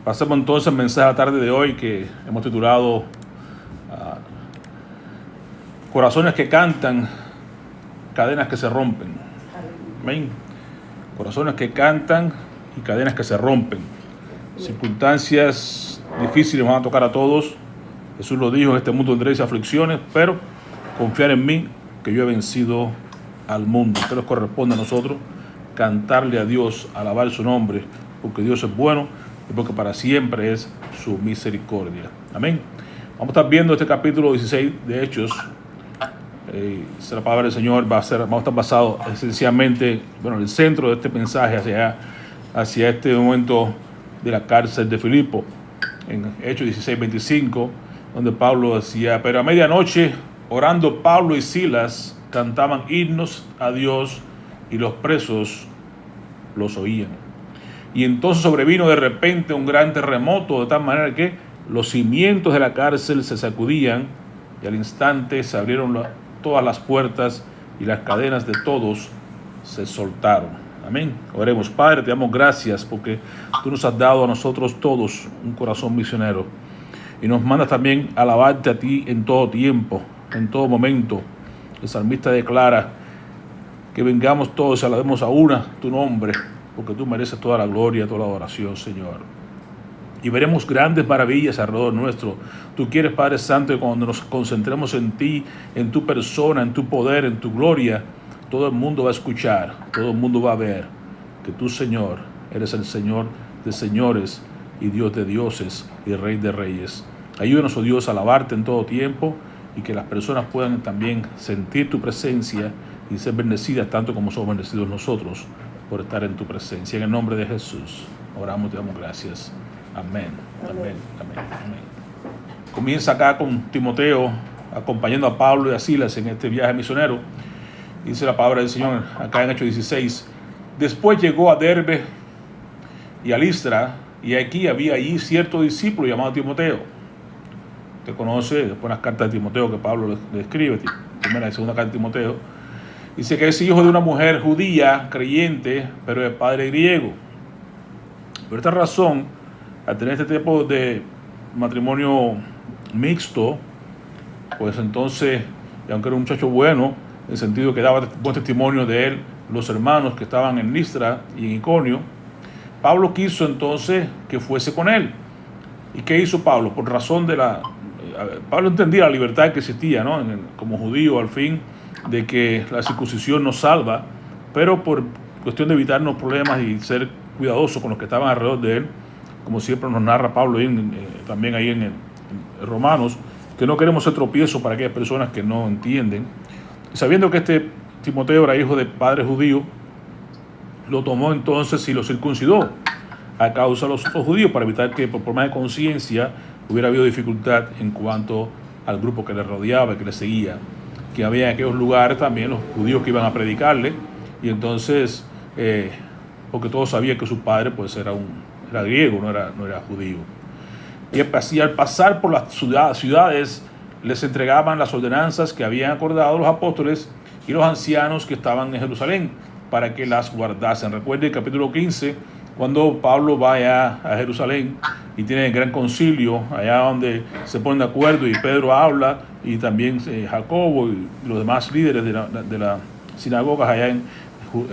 Pasemos entonces al mensaje a la tarde de hoy que hemos titulado Corazones que cantan, cadenas que se rompen. Amén. Corazones que cantan y cadenas que se rompen. Circunstancias difíciles van a tocar a todos. Jesús lo dijo: en este mundo tendréis aflicciones, pero confiar en mí, que yo he vencido al mundo. Que nos corresponde a nosotros cantarle a Dios, alabar su nombre, porque Dios es bueno y porque para siempre es su misericordia. Amén. Vamos a estar viendo este capítulo 16 de Hechos. La palabra del Señor vamos a estar basado esencialmente, en el centro de este mensaje hacia este momento de la cárcel de Filipo, en Hechos 16:25, donde Pablo decía: pero a medianoche, orando, Pablo y Silas cantaban himnos a Dios y los presos los oían. Y entonces sobrevino de repente un gran terremoto, de tal manera que los cimientos de la cárcel se sacudían, y al instante se abrieron todas las puertas y las cadenas de todos se soltaron. Amén. Oremos. Padre, te damos gracias porque tú nos has dado a nosotros todos un corazón misionero, y nos mandas también a alabarte a ti en todo tiempo, en todo momento. El salmista declara que vengamos todos y alabemos a una tu nombre, porque tú mereces toda la gloria, toda la adoración, Señor. Y veremos grandes maravillas alrededor nuestro. Tú quieres, Padre Santo, que cuando nos concentremos en ti, en tu persona, en tu poder, en tu gloria, todo el mundo va a escuchar, todo el mundo va a ver que tú, Señor, eres el Señor de señores y Dios de dioses y Rey de reyes. Ayúdanos, oh Dios, a alabarte en todo tiempo, y que las personas puedan también sentir tu presencia y ser bendecidas tanto como somos bendecidos nosotros por estar en tu presencia. En el nombre de Jesús oramos y te damos gracias. Amén. Amén. Amén. Amén. Comienza acá con Timoteo acompañando a Pablo y a Silas en este viaje misionero. Dice la palabra del Señor acá en Hechos 16: después llegó a Derbe y a Listra, y aquí había allí cierto discípulo llamado Timoteo. Usted conoce después las cartas de Timoteo que Pablo le escribe, primera y segunda carta de Timoteo. Dice que es hijo de una mujer judía, creyente, pero de padre griego. Por esta razón, al tener este tipo de matrimonio mixto, pues entonces, y aunque era un muchacho bueno, en el sentido que daba buen testimonio de él los hermanos que estaban en Listra y en Iconio, Pablo quiso entonces que fuese con él. ¿Y qué hizo Pablo? Por razón de Pablo entendía la libertad que existía, ¿no? Como judío, al fin, de que la circuncisión nos salva, pero por cuestión de evitarnos problemas y ser cuidadoso con los que estaban alrededor de él, como siempre nos narra Pablo también ahí en Romanos, que no queremos ser tropiezo para aquellas personas que no entienden. Y sabiendo que este Timoteo era hijo de padre judío, lo tomó entonces y lo circuncidó a causa de los judíos, para evitar que por problema de conciencia hubiera habido dificultad en cuanto al grupo que le rodeaba y que le seguía, que había en aquellos lugares también los judíos que iban a predicarle, y entonces porque todos sabían que su padre pues era griego, no era judío. Y al pasar por las ciudades les entregaban las ordenanzas que habían acordado los apóstoles y los ancianos que estaban en Jerusalén, para que las guardasen. Recuerde el capítulo 15, cuando Pablo va allá a Jerusalén y tiene el gran concilio, allá donde se ponen de acuerdo, y Pedro habla, y también Jacobo y los demás líderes de las sinagogas allá en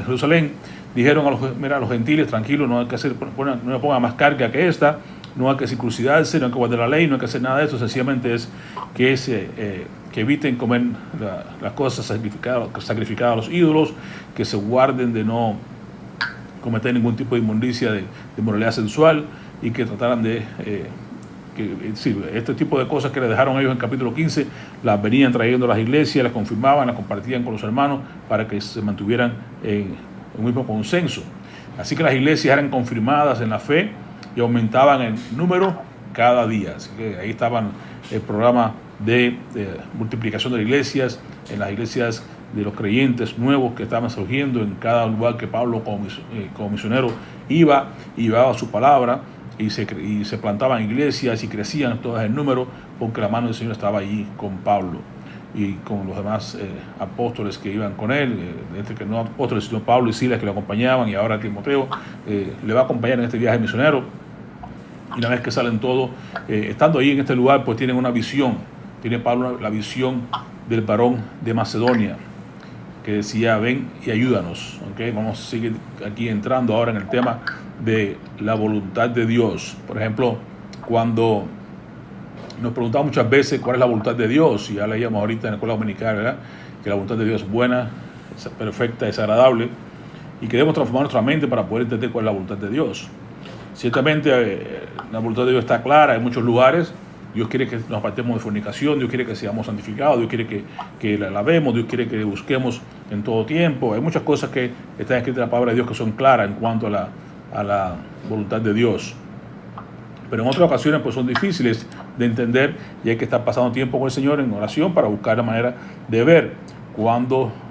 Jerusalén, dijeron a los gentiles: tranquilos, no hay que no le pongan más carga que esta, no hay que circuncidarse, no hay que guardar la ley, no hay que hacer nada de eso. Sencillamente es que eviten comer las cosas sacrificadas a los ídolos, que se guarden de no cometer ningún tipo de inmundicia de moralidad sensual, y que trataran de este tipo de cosas que le dejaron ellos en capítulo 15, las venían trayendo a las iglesias, las confirmaban, las compartían con los hermanos para que se mantuvieran en un mismo consenso. Así que las iglesias eran confirmadas en la fe y aumentaban en número cada día. Así que ahí estaban el programa de multiplicación de las iglesias, en las iglesias de los creyentes nuevos que estaban surgiendo en cada lugar que Pablo como misionero iba y llevaba su palabra, y se plantaban iglesias y crecían todas en número, porque la mano del Señor estaba allí con Pablo y con los demás apóstoles que iban con él, entre que no apóstoles sino Pablo y Silas, que lo acompañaban, y ahora Timoteo le va a acompañar en este viaje misionero. Y una vez que salen todos, estando ahí en este lugar, pues tienen una visión. Tiene Pablo la visión del varón de Macedonia, que decía, ven y ayúdanos. ¿Okay? Vamos a seguir aquí entrando ahora en el tema de la voluntad de Dios. Por ejemplo, cuando nos preguntamos muchas veces cuál es la voluntad de Dios, y ya leíamos ahorita en la escuela dominical, ¿verdad?, que la voluntad de Dios es buena, es perfecta, es agradable, y que debemos transformar nuestra mente para poder entender cuál es la voluntad de Dios. Ciertamente la voluntad de Dios está clara en muchos lugares. Dios quiere que nos apartemos de fornicación, Dios quiere que seamos santificados, Dios quiere que la alabemos, Dios quiere que busquemos en todo tiempo. Hay muchas cosas que están escritas en la palabra de Dios que son claras en cuanto a la voluntad de Dios. Pero en otras ocasiones pues son difíciles de entender y hay que estar pasando tiempo con el Señor en oración para buscar la manera de ver cuál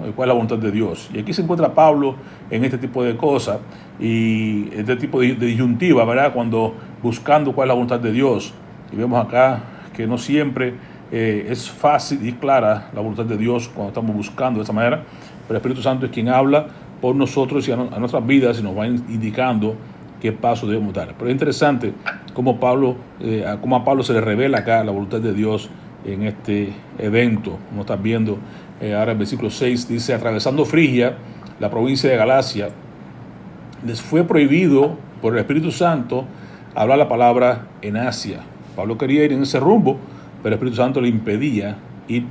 es la voluntad de Dios. Y aquí se encuentra Pablo en este tipo de cosas y este tipo de disyuntiva, ¿verdad?, cuando buscando cuál es la voluntad de Dios. Y vemos acá que no siempre es fácil y clara la voluntad de Dios cuando estamos buscando de esta manera, pero el Espíritu Santo es quien habla por nosotros y a nuestras vidas y nos va indicando qué paso debemos dar. Pero es interesante cómo a Pablo se le revela acá la voluntad de Dios en este evento. Como estás viendo ahora el versículo 6 dice, atravesando Frigia, la provincia de Galacia, les fue prohibido por el Espíritu Santo hablar la palabra en Asia. Pablo quería ir en ese rumbo, pero el Espíritu Santo le impedía ir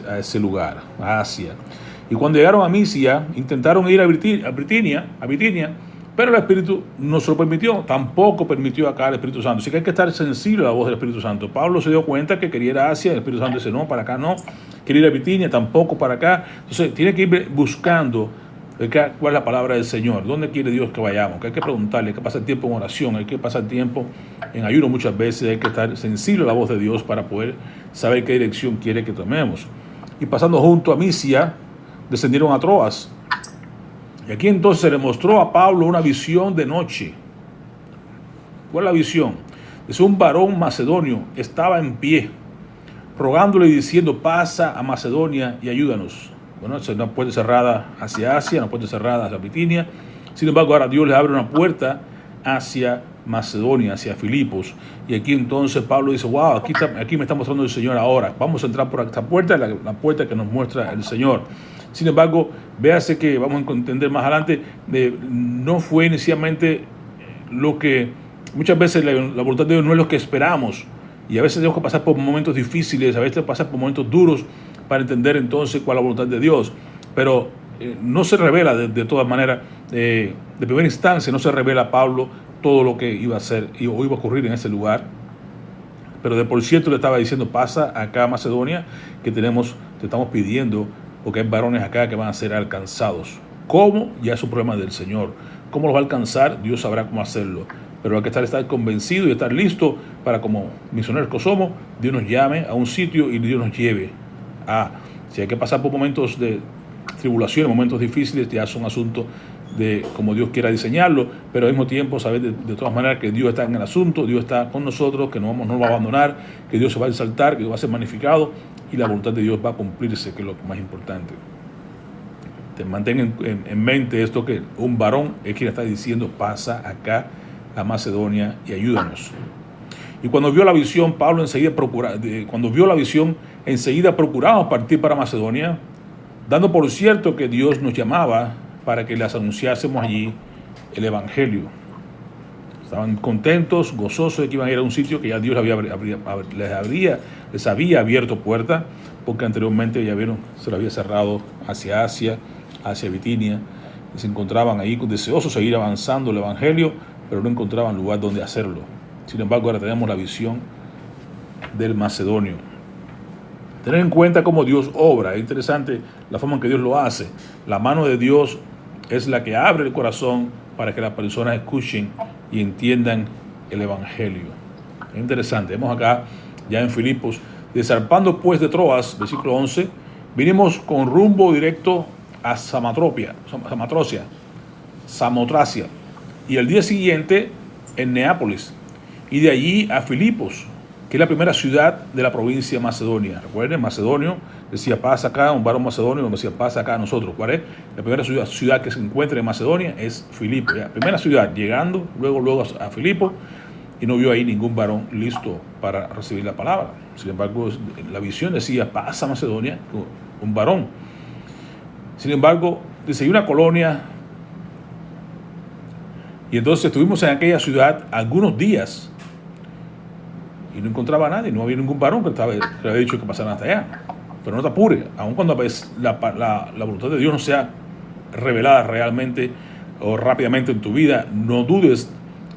a ese lugar, a Asia. Y cuando llegaron a Misia, intentaron ir a Bitinia, pero el Espíritu no se lo permitió, tampoco permitió acá el Espíritu Santo. Así que hay que estar sensible a la voz del Espíritu Santo. Pablo se dio cuenta que quería ir a Asia, el Espíritu Santo dice, no, para acá no. Quería ir a Bitinia, tampoco para acá. Entonces tiene que ir buscando cuál es la palabra del Señor, dónde quiere Dios que vayamos, que hay que preguntarle, hay que pasar tiempo en oración, hay que pasar tiempo en ayuno muchas veces, hay que estar sensible a la voz de Dios para poder saber qué dirección quiere que tomemos. Y pasando junto a Misia, descendieron a Troas. Y aquí entonces se le mostró a Pablo una visión de noche. ¿Cuál es la visión? Es un varón macedonio, estaba en pie, rogándole y diciendo, pasa a Macedonia y ayúdanos. Bueno, es una puerta cerrada hacia Asia, una puerta cerrada hacia Bitinia. Sin embargo, ahora Dios le abre una puerta hacia Macedonia, hacia Filipos. Y aquí entonces Pablo dice, wow, aquí me está mostrando el Señor ahora. Vamos a entrar por esta puerta, la puerta que nos muestra el Señor. Sin embargo, véase que vamos a entender más adelante, no fue inicialmente lo que muchas veces la voluntad de Dios no es lo que esperamos. Y a veces tenemos que pasar por momentos difíciles, a veces pasar por momentos duros para entender entonces cuál es la voluntad de Dios. Pero no se revela de todas maneras, de primera instancia no se revela a Pablo todo lo que iba a hacer o iba a ocurrir en ese lugar. Pero de por cierto le estaba diciendo, pasa acá a Macedonia, que te estamos pidiendo, porque hay varones acá que van a ser alcanzados. ¿Cómo? Ya es un problema del Señor. ¿Cómo los va a alcanzar? Dios sabrá cómo hacerlo. Pero hay que estar convencido y estar listo para, como misioneros que somos, Dios nos llame a un sitio y Dios nos lleve a. Si hay que pasar por momentos de tribulación, momentos difíciles, ya son asuntos de como Dios quiera diseñarlo, pero al mismo tiempo saber de todas maneras que Dios está en el asunto, Dios está con nosotros, que no nos va a abandonar, que Dios se va a exaltar, que Dios va a ser magnificado y la voluntad de Dios va a cumplirse, que es lo más importante. Te mantén en mente esto, que un varón es quien está diciendo, pasa acá a Macedonia y ayúdanos. Y cuando vio la visión, Pablo enseguida procuramos partir para Macedonia, dando por cierto que Dios nos llamaba para que les anunciásemos allí el Evangelio. Estaban contentos, gozosos de que iban a ir a un sitio que ya Dios les había abierto puertas, porque anteriormente ya vieron, se lo había cerrado hacia Asia, hacia Bitinia, y se encontraban ahí deseosos de seguir avanzando el Evangelio, pero no encontraban lugar donde hacerlo. Sin embargo, ahora tenemos la visión del macedonio. Tener en cuenta cómo Dios obra. Es interesante la forma en que Dios lo hace. La mano de Dios es la que abre el corazón para que las personas escuchen y entiendan el Evangelio. Es interesante. Vemos acá, ya en Filipos, zarpando pues de Troas, versículo 11, vinimos con rumbo directo a Samotracia, y el día siguiente en Neápolis, y de allí a Filipos, que es la primera ciudad de la provincia de Macedonia. Recuerden, macedonio decía, pasa acá, un varón macedonio decía, pasa acá a nosotros. ¿Cuál es? La primera ciudad que se encuentra en Macedonia es Filipos. La primera ciudad, llegando luego a Filipos, y no vio ahí ningún varón listo para recibir la palabra. Sin embargo, la visión decía, pasa a Macedonia un varón. Sin embargo, dice, hay una colonia, y entonces estuvimos en aquella ciudad algunos días y no encontraba a nadie, no había ningún varón que le había dicho que pasaran hasta allá. Pero no te apures, aun cuando la voluntad de Dios no sea revelada realmente o rápidamente en tu vida, no dudes,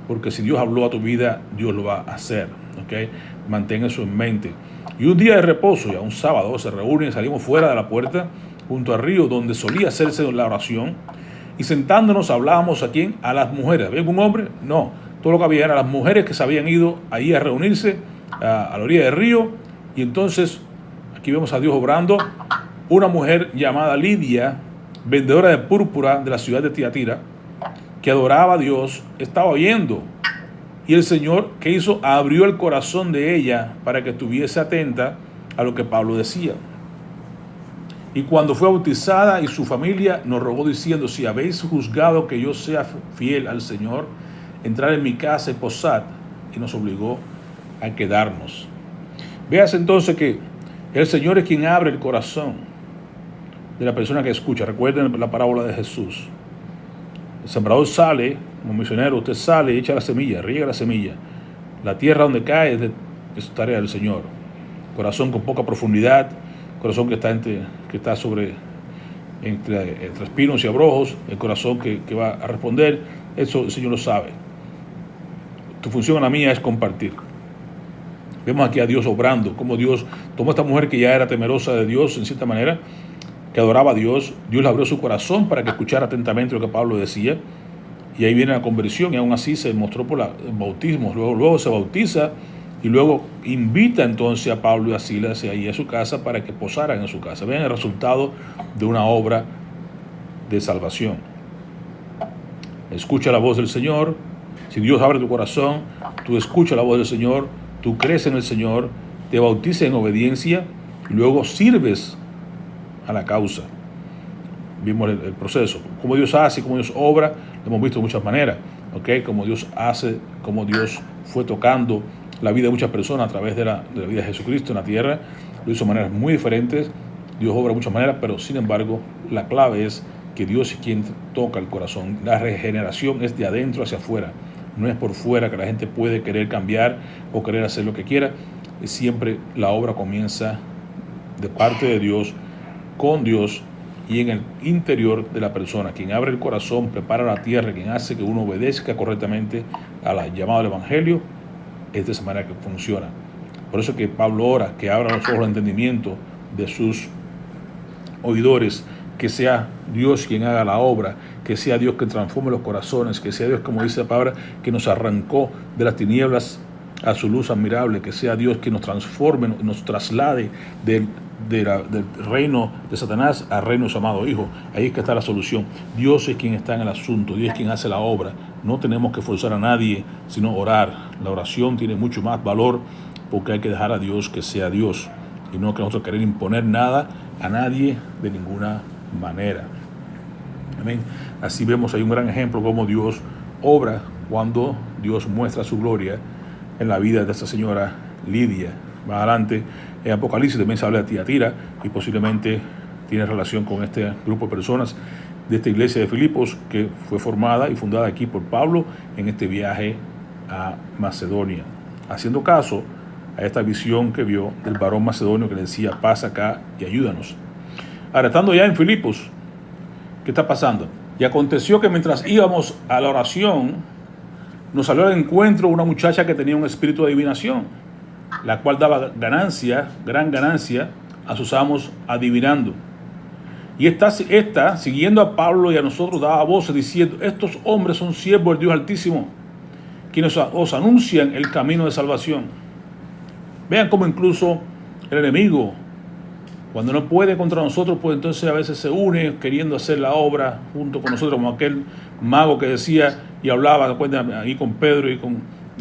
porque si Dios habló a tu vida, Dios lo va a hacer, ¿okay? Mantén eso en mente. Y un día de reposo, ya un sábado, se reúnen, salimos fuera de la puerta, junto al río donde solía hacerse la oración, y sentándonos hablábamos a quién, a las mujeres. ¿Había algún hombre? No, todo lo que había eran las mujeres que se habían ido ahí a reunirse a la orilla del río, y entonces aquí vemos a Dios obrando. Una mujer llamada Lidia, vendedora de púrpura de la ciudad de Tiatira, que adoraba a Dios, estaba oyendo. Y el Señor, ¿qué hizo? Abrió el corazón de ella para que estuviese atenta a lo que Pablo decía. Y cuando fue bautizada y su familia nos rogó diciendo, si habéis juzgado que yo sea fiel al Señor, entrar en mi casa y posad. Y nos obligó a quedarnos. Veas entonces que el Señor es quien abre el corazón de la persona que escucha. Recuerden la parábola de Jesús. El sembrador sale, como misionero, usted sale y echa la semilla, riega la semilla. La tierra donde cae es tarea del Señor. Corazón con poca profundidad, corazón que está entre espinos y abrojos, el corazón que va a responder, eso el Señor lo sabe. Tu función, la mía, es compartir. Vemos aquí a Dios obrando, como Dios tomó a esta mujer que ya era temerosa de Dios en cierta manera, que adoraba a Dios. Dios le abrió su corazón para que escuchara atentamente lo que Pablo decía, y ahí viene la conversión, y aún así se mostró por el bautismo. Luego se bautiza, y luego invita entonces a Pablo y a Silas ahí a su casa para que posaran en su casa. Vean el resultado de una obra de salvación. Escucha la voz del Señor. Si Dios abre tu corazón, tú escuchas la voz del Señor, tú crees en el Señor, te bautizas en obediencia y luego sirves a la causa. Vimos el proceso, cómo Dios hace, cómo Dios obra, lo hemos visto de muchas maneras, ¿okay? Cómo Dios hace, cómo Dios fue tocando la vida de muchas personas a través de la vida de Jesucristo en la tierra. Lo hizo de maneras muy diferentes. Dios obra de muchas maneras, pero sin embargo la clave es que Dios es quien toca el corazón. La regeneración es de adentro hacia afuera, no es por fuera, que la gente puede querer cambiar o querer hacer lo que quiera. Siempre la obra comienza de parte de Dios, con Dios y en el interior de la persona. Quien abre el corazón, prepara la tierra, quien hace que uno obedezca correctamente a la llamada del Evangelio, es de esa manera que funciona. Por eso que Pablo ora, que abra los ojos del entendimiento de sus oidores, que sea Dios quien haga la obra, que sea Dios que transforme los corazones, que sea Dios, como dice la palabra, que nos arrancó de las tinieblas a su luz admirable, que sea Dios que nos transforme, nos traslade del reino de Satanás al reino de su amado Hijo. Ahí es que está la solución. Dios es quien está en el asunto, Dios es quien hace la obra. No tenemos que forzar a nadie, sino orar. La oración tiene mucho más valor porque hay que dejar a Dios que sea Dios y no que nosotros querer imponer nada a nadie de ninguna manera. Amén. Así vemos ahí un gran ejemplo cómo Dios obra cuando Dios muestra su gloria en la vida de esta señora Lidia. Más adelante en Apocalipsis también se habla de Tiatira y posiblemente tiene relación con este grupo de personas de esta iglesia de Filipos que fue formada y fundada aquí por Pablo en este viaje a Macedonia, haciendo caso a esta visión que vio del varón macedonio que le decía, pasa acá y ayúdanos. Ahora, estando ya en Filipos, ¿qué está pasando? Y aconteció que mientras íbamos a la oración, nos salió al encuentro una muchacha que tenía un espíritu de adivinación, la cual daba gran ganancia a sus amos adivinando. Y esta, siguiendo a Pablo y a nosotros, daba voces diciendo, estos hombres son siervos del Dios Altísimo, quienes os anuncian el camino de salvación. Vean cómo incluso el enemigo, cuando no puede contra nosotros, pues entonces a veces se une queriendo hacer la obra junto con nosotros, como aquel mago que decía y hablaba ahí con Pedro y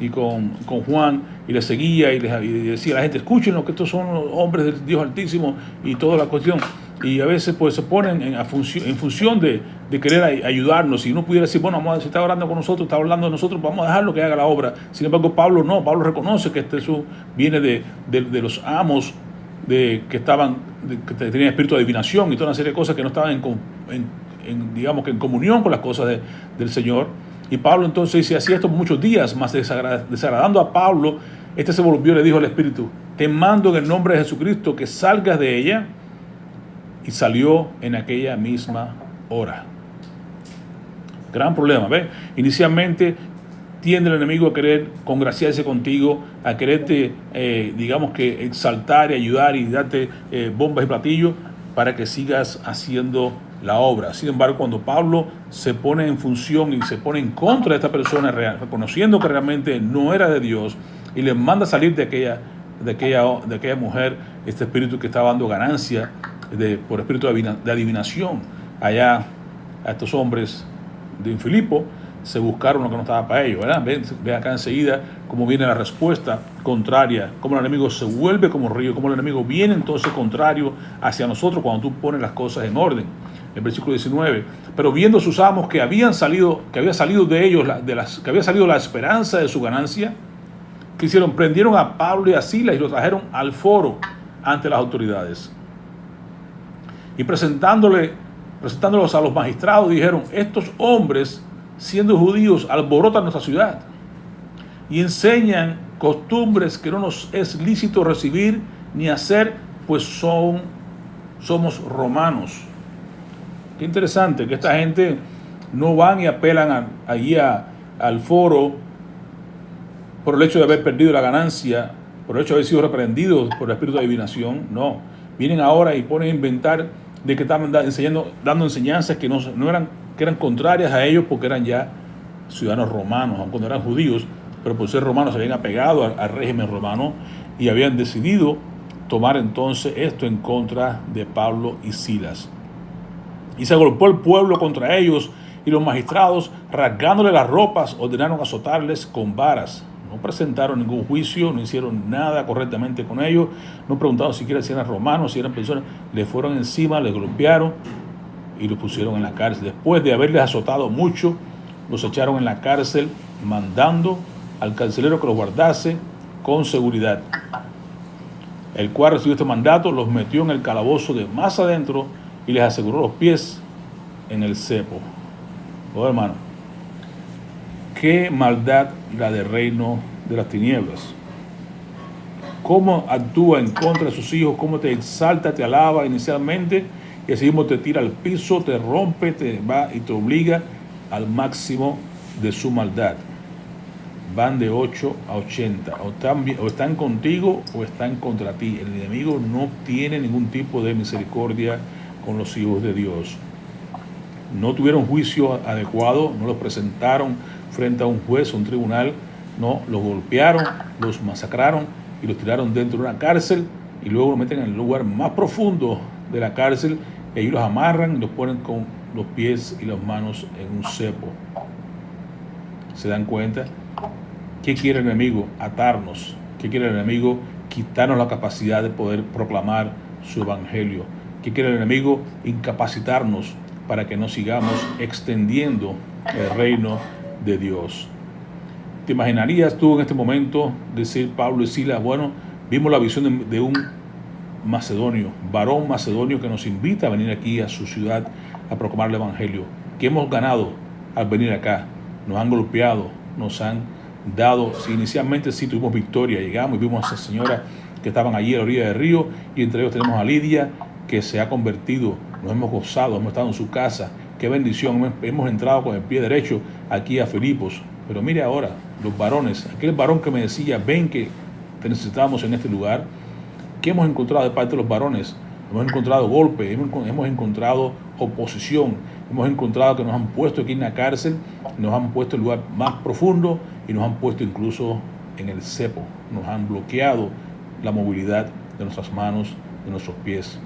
con Juan, y le seguía y decía a la gente, escúchenlo, que estos son los hombres del Dios Altísimo y toda la cuestión. y a veces pues se ponen en función de querer ayudarnos. Si uno pudiera decir, bueno, si está orando con nosotros, está hablando de nosotros, vamos a dejarlo que haga la obra. Sin embargo, Pablo no, Pablo reconoce que eso viene de los amos que tenían espíritu de adivinación y toda una serie de cosas que no estaban digamos que en comunión con las cosas del Señor. Y Pablo entonces dice, así esto muchos días, más desagradando a Pablo, se volvió y le dijo al Espíritu, te mando en el nombre de Jesucristo que salgas de ella. Y salió en aquella misma hora. Gran problema, ¿ves? Inicialmente tiende el enemigo a querer congraciarse contigo, a quererte, digamos que exaltar y ayudar y darte bombas y platillos para que sigas haciendo la obra. Sin embargo, cuando Pablo se pone en función y se pone en contra de esta persona real, reconociendo que realmente no era de Dios, y le manda salir de aquella mujer, este espíritu que estaba dando ganancia por espíritu de adivinación allá a estos hombres de Filipo, se buscaron lo que no estaba para ellos, ¿verdad? Ven acá enseguida cómo viene la respuesta contraria, cómo el enemigo se vuelve como río, cómo el enemigo viene entonces contrario hacia nosotros cuando tú pones las cosas en orden. El versículo 19, pero viendo sus amos que había salido de ellos, que había salido la esperanza de su ganancia, ¿qué hicieron? Prendieron a Pablo y a Silas y los trajeron al foro ante las autoridades. Y presentándolos a los magistrados, dijeron, estos hombres, siendo judíos, alborotan nuestra ciudad y enseñan costumbres que no nos es lícito recibir ni hacer, pues somos romanos. Qué interesante que esta gente no van y apelan allí al foro por el hecho de haber perdido la ganancia, por el hecho de haber sido reprendidos por el espíritu de adivinación. No, vienen ahora y ponen a inventar de que estaban dando enseñanzas que eran contrarias a ellos porque eran ya ciudadanos romanos, aun cuando eran judíos, pero por ser romanos se habían apegado al régimen romano y habían decidido tomar entonces esto en contra de Pablo y Silas. Y se agolpó el pueblo contra ellos, y los magistrados, rasgándole las ropas, ordenaron azotarles con varas. No presentaron ningún juicio, no hicieron nada correctamente con ellos, no preguntaron siquiera si eran romanos, si eran personas. Le fueron encima, les golpearon y los pusieron en la cárcel. Después de haberles azotado mucho, los echaron en la cárcel, mandando al carcelero que los guardase con seguridad. El cual recibió este mandato, los metió en el calabozo de más adentro y les aseguró los pies en el cepo. Oh, hermano, qué maldad la del reino de las tinieblas. Cómo actúa en contra de sus hijos, cómo te exalta, te alaba inicialmente y así mismo te tira al piso, te rompe, te va y te obliga al máximo de su maldad. Van de 8 a 80, o están contigo o están contra ti. El enemigo no tiene ningún tipo de misericordia con los hijos de Dios. No tuvieron juicio adecuado, no los presentaron frente a un juez o un tribunal, no, los golpearon, los masacraron y los tiraron dentro de una cárcel y luego los meten en el lugar más profundo de la cárcel y ahí los amarran y los ponen con los pies y las manos en un cepo. ¿Se dan cuenta? ¿Qué quiere el enemigo? Atarnos. ¿Qué quiere el enemigo? Quitarnos la capacidad de poder proclamar su evangelio. ¿Qué quiere el enemigo? Incapacitarnos para que no sigamos extendiendo el reino de Dios. ¿Te imaginarías tú en este momento decir Pablo y Silas, bueno, vimos la visión de un macedonio, varón macedonio que nos invita a venir aquí a su ciudad a proclamar el evangelio? ¿Qué hemos ganado al venir acá? Nos han golpeado, nos han dado, si inicialmente sí tuvimos victoria, llegamos y vimos a esas señoras que estaban allí a la orilla del río y entre ellos tenemos a Lidia que se ha convertido, nos hemos gozado, hemos estado en su casa, qué bendición, hemos entrado con el pie derecho aquí a Filipos. Pero mire ahora, los varones, aquel varón que me decía, ven que te necesitamos en este lugar, ¿qué hemos encontrado de parte de los varones? Hemos encontrado golpe, hemos encontrado oposición, hemos encontrado que nos han puesto aquí en la cárcel, nos han puesto en el lugar más profundo y nos han puesto incluso en el cepo, nos han bloqueado la movilidad de nuestras manos, de nuestros pies.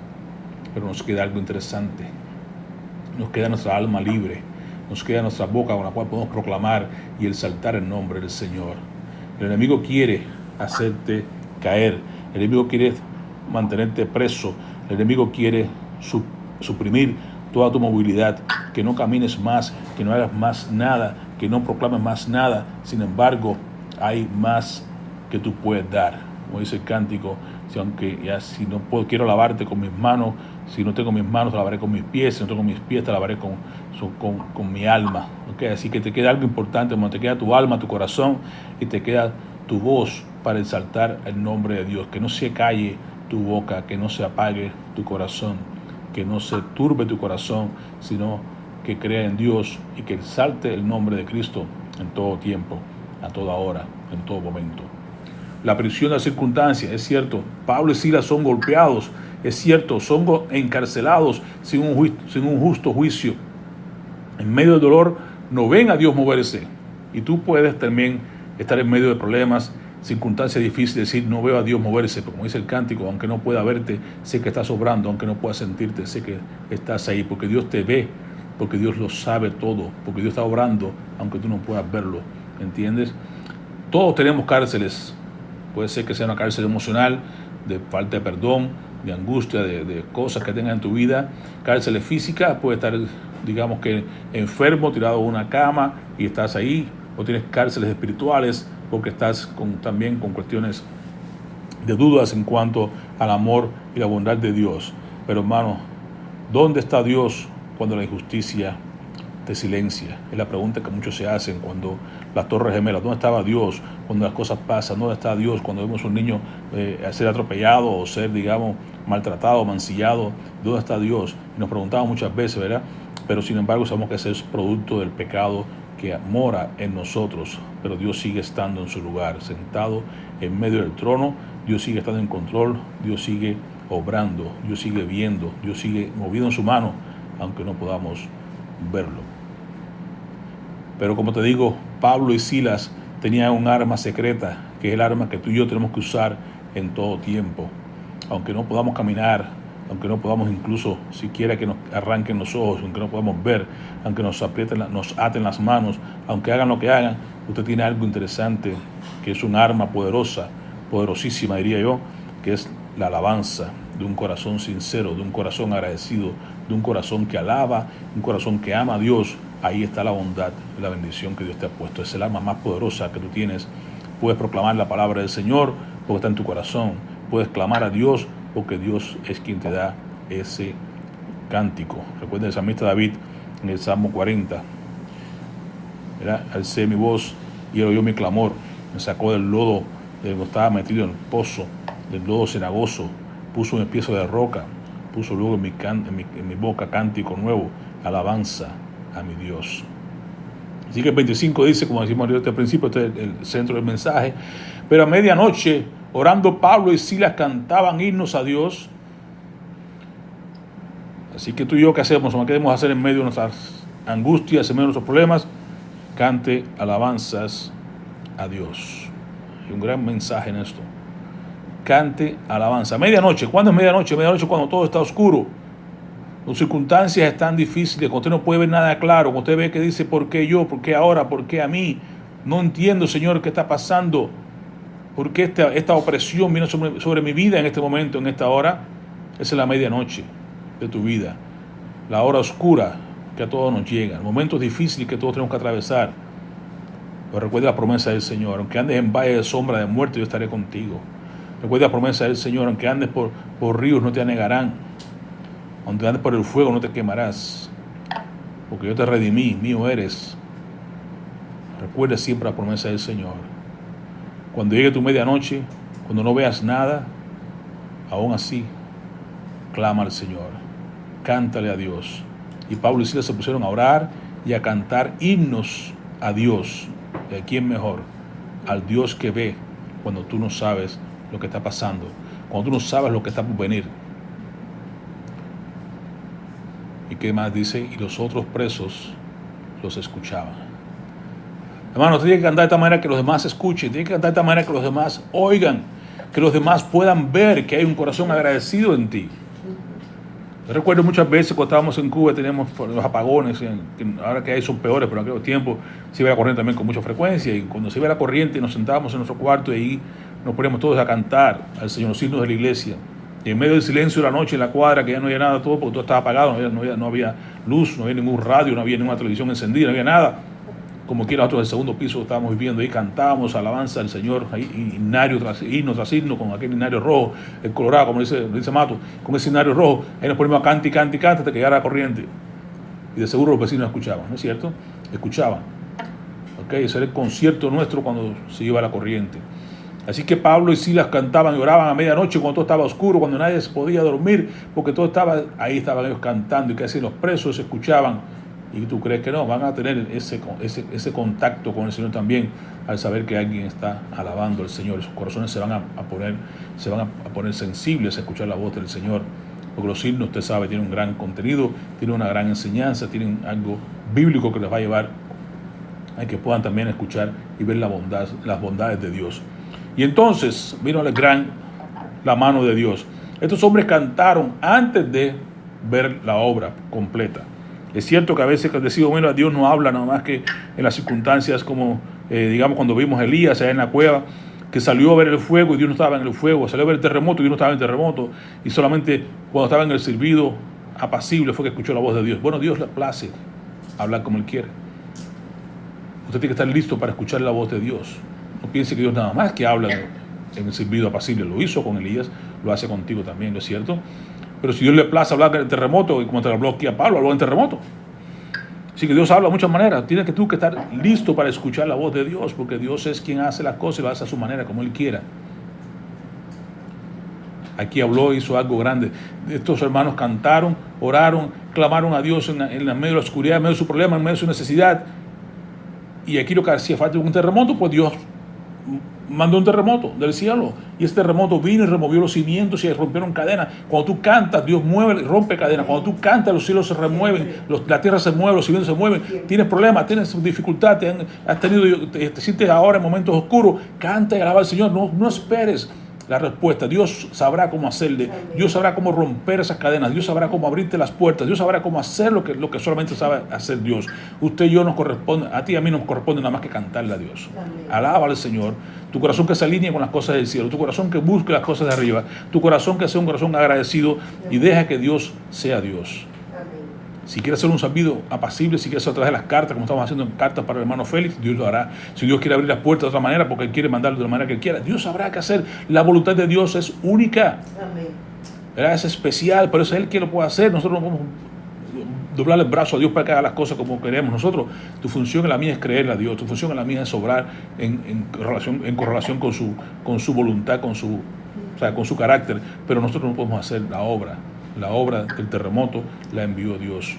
Pero nos queda algo interesante, nos queda nuestra alma libre, nos queda nuestra boca con la cual podemos proclamar y exaltar el nombre del Señor. El enemigo quiere hacerte caer, el enemigo quiere mantenerte preso, el enemigo quiere suprimir toda tu movilidad, que no camines más, que no hagas más nada, que no proclames más nada. Sin embargo, hay más que tú puedes dar. Como dice el cántico, si no puedo, quiero lavarte con mis manos, si no tengo mis manos, te lavaré con mis pies, si no tengo mis pies, te lavaré con mi alma. ¿Okay? Así que te queda algo importante, como te queda tu alma, tu corazón, y te queda tu voz para exaltar el nombre de Dios. Que no se calle tu boca, que no se apague tu corazón, que no se turbe tu corazón, sino que crea en Dios y que exalte el nombre de Cristo en todo tiempo, a toda hora, en todo momento. La prisión de las circunstancias, es cierto, Pablo y Silas son golpeados, es cierto, son encarcelados sin un justo juicio. En medio del dolor no ven a Dios moverse, y tú puedes también estar en medio de problemas, circunstancias difíciles, decir no veo a Dios moverse, pero como dice el cántico, aunque no pueda verte, sé que estás obrando, aunque no pueda sentirte, sé que estás ahí, porque Dios te ve, porque Dios lo sabe todo, porque Dios está obrando, aunque tú no puedas verlo, ¿entiendes? Todos tenemos cárceles, puede ser que sea una cárcel emocional, de falta de perdón, de angustia, de cosas que tengas en tu vida, cárceles físicas, puede estar, digamos que enfermo, tirado en una cama y estás ahí, o tienes cárceles espirituales, porque estás también con cuestiones de dudas en cuanto al amor y la bondad de Dios. Pero hermano, ¿dónde está Dios cuando la injusticia te silencia? Es la pregunta que muchos se hacen cuando las Torres Gemelas. ¿Dónde estaba Dios cuando las cosas pasan? ¿Dónde está Dios cuando vemos a un niño ser atropellado o ser, digamos, maltratado, mancillado? ¿Dónde está Dios? Y nos preguntamos muchas veces, ¿verdad? Pero sin embargo sabemos que ese es producto del pecado que mora en nosotros, pero Dios sigue estando en su lugar, sentado en medio del trono. Dios sigue estando en control, Dios sigue obrando, Dios sigue viendo, Dios sigue movido en su mano, aunque no podamos verlo. Pero como te digo, Pablo y Silas tenían un arma secreta, que es el arma que tú y yo tenemos que usar en todo tiempo, aunque no podamos caminar, aunque no podamos incluso siquiera que nos arranquen los ojos, aunque no podamos ver, aunque nos aten las manos, aunque hagan lo que hagan, usted tiene algo interesante, que es un arma poderosa, poderosísima diría yo, que es la alabanza de un corazón sincero, de un corazón agradecido, de un corazón que alaba, un corazón que ama a Dios. Ahí está la bondad, la bendición que Dios te ha puesto. Es el arma más poderosa que tú tienes. Puedes proclamar la palabra del Señor porque está en tu corazón. Puedes clamar a Dios porque Dios es quien te da ese cántico. Recuerda el salmista David en el Salmo 40. ¿Verdad? Alcé mi voz y él oyó mi clamor. Me sacó del lodo de donde estaba metido en el pozo, del lodo cenagoso. Puso un piezo de roca. Puso luego en mi boca cántico nuevo, alabanza a mi Dios. Así que el 25 dice, como decimos al principio, este es el centro del mensaje. Pero a medianoche, orando, Pablo y Silas cantaban himnos a Dios. Así que tú y yo, ¿qué hacemos? ¿Qué debemos hacer en medio de nuestras angustias, en medio de nuestros problemas? Cante alabanzas a Dios. Hay un gran mensaje en esto. Cante alabanza. Medianoche. ¿Cuándo es medianoche? Medianoche cuando todo está oscuro. Las circunstancias están difíciles, cuando usted no puede ver nada claro, cuando usted ve que dice, ¿por qué yo? ¿Por qué ahora? ¿Por qué a mí? No entiendo, Señor, qué está pasando. ¿Por qué esta opresión viene sobre mi vida en este momento, en esta hora? Esa es la medianoche de tu vida. La hora oscura que a todos nos llega. Momentos difíciles que todos tenemos que atravesar. Pero recuerda la promesa del Señor. Aunque andes en valle de sombra de muerte, yo estaré contigo. Recuerda la promesa del Señor. Aunque andes por ríos, no te anegarán. Aunque andes por el fuego, no te quemarás. Porque yo te redimí, mío eres. Recuerda siempre la promesa del Señor. Cuando llegue tu medianoche, cuando no veas nada, aún así, clama al Señor. Cántale a Dios. Y Pablo y Silas se pusieron a orar y a cantar himnos a Dios. ¿Y a quién mejor? Al Dios que ve cuando tú no sabes lo que está pasando. Cuando tú no sabes lo que está por venir. ¿Y qué más dice? Y los otros presos los escuchaban. Hermano, tiene que cantar de esta manera que los demás escuchen. Tiene que cantar de esta manera que los demás oigan. Que los demás puedan ver que hay un corazón agradecido en ti. Yo recuerdo muchas veces cuando estábamos en Cuba, teníamos los apagones, ahora que hay son peores, pero en aquel tiempo se iba la corriente también con mucha frecuencia. Y cuando se iba la corriente nos sentábamos en nuestro cuarto y ahí nos poníamos todos a cantar al Señor, los himnos de la iglesia. Y en medio del silencio de la noche, en la cuadra, que ya no había nada, todo, porque todo estaba apagado, no había luz, no había ningún radio, no había ninguna televisión encendida, no había nada. Como quiera, nosotros del segundo piso estábamos viviendo ahí, cantábamos alabanza al Señor, ahí, himno tras himno, con aquel himnario rojo, el colorado, como dice Mato, con ese himnario rojo, ahí nos ponemos a cantar y cantar y cantar hasta que llegara la corriente. Y de seguro los vecinos escuchaban, ¿no es cierto? Escuchaban. Ese era el concierto nuestro cuando se iba la corriente. Así que Pablo y Silas cantaban y oraban a medianoche cuando todo estaba oscuro, cuando nadie se podía dormir, porque todo estaba, ahí estaban ellos cantando y que así los presos escuchaban. Y tú crees que no, van a tener ese contacto con el Señor también al saber que alguien está alabando al Señor. Sus corazones se van a poner sensibles a escuchar la voz del Señor, porque los himnos, usted sabe, tienen un gran contenido, tienen una gran enseñanza, tienen algo bíblico que les va a llevar a que puedan también escuchar y ver las bondades de Dios. Y entonces vino la mano de Dios. Estos hombres cantaron antes de ver la obra completa. Es cierto que a veces decimos, bueno, Dios no habla nada más que en las circunstancias como, digamos, cuando vimos a Elías allá en la cueva, que salió a ver el fuego y Dios no estaba en el fuego, salió a ver el terremoto y Dios no estaba en el terremoto, y solamente cuando estaba en el silbido apacible fue que escuchó la voz de Dios. Bueno, Dios le place hablar como Él quiere. Usted tiene que estar listo para escuchar la voz de Dios. No piense que Dios nada más que habla en el silbido apacible. Lo hizo con Elías, lo hace contigo también, ¿no es cierto? Pero si Dios le place hablar del terremoto, y como te habló aquí a Pablo, habló en terremoto. Así que Dios habla de muchas maneras. Tienes que tú que estar listo para escuchar la voz de Dios, porque Dios es quien hace las cosas y lo hace a su manera, como Él quiera. Aquí habló, hizo algo grande. Estos hermanos cantaron, oraron, clamaron a Dios en medio de la oscuridad, en medio de su problema, en medio de su necesidad. Y aquí lo que hacía falta un terremoto, pues Dios mandó un terremoto del cielo. Y ese terremoto vino y removió los cimientos y rompieron cadenas. Cuando tú cantas, Dios mueve y rompe cadenas. Cuando tú cantas, los cielos se remueven, la tierra se mueve, los cimientos se mueven. Tienes problemas, tienes dificultad, te sientes ahora en momentos oscuros. Canta y alaba al Señor. No esperes la respuesta. Dios sabrá cómo hacerle. Dios sabrá cómo romper esas cadenas. Dios sabrá cómo abrirte las puertas. Dios sabrá cómo hacer lo que solamente sabe hacer Dios. Usted y yo nos corresponde, a ti y a mí nos corresponde nada más que cantarle a Dios. Alaba al Señor. Tu corazón que se alinee con las cosas del cielo. Tu corazón que busque las cosas de arriba. Tu corazón que sea un corazón agradecido y deja que Dios sea Dios. Si quiere hacer un sabido apacible, si quiere hacer a través de las cartas, como estamos haciendo en cartas para el hermano Félix, Dios lo hará. Si Dios quiere abrir las puertas de otra manera, porque Él quiere mandarlo de la manera que Él quiera, Dios sabrá qué hacer. La voluntad de Dios es única. Amén. Es especial, pero es Él quien lo puede hacer. Nosotros no podemos doblar el brazo a Dios para que haga las cosas como queremos. Nosotros, tu función en la mía es creerle a Dios. Tu función en la mía es obrar en correlación con su voluntad, con su carácter. Pero nosotros no podemos hacer la obra. La obra del terremoto la envió Dios.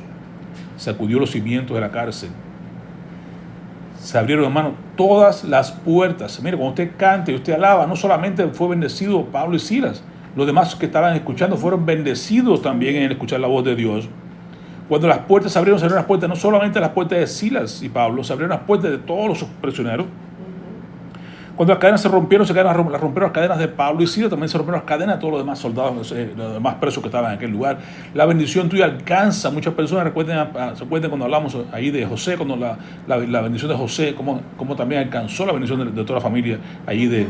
Sacudió los cimientos de la cárcel. Se abrieron, hermano, todas las puertas. Mire, cuando usted canta y usted alaba, no solamente fue bendecido Pablo y Silas, los demás que estaban escuchando fueron bendecidos también en escuchar la voz de Dios. Cuando las puertas se abrieron las puertas, no solamente las puertas de Silas y Pablo, se abrieron las puertas de todos los prisioneros. Cuando las cadenas se rompieron las cadenas de Pablo y Silas, también se rompieron las cadenas de todos los demás soldados, los demás presos que estaban en aquel lugar. La bendición tuya alcanza. Muchas personas se acuerdan cuando hablamos ahí de José, cuando la bendición de José, como también alcanzó la bendición de toda la familia ahí de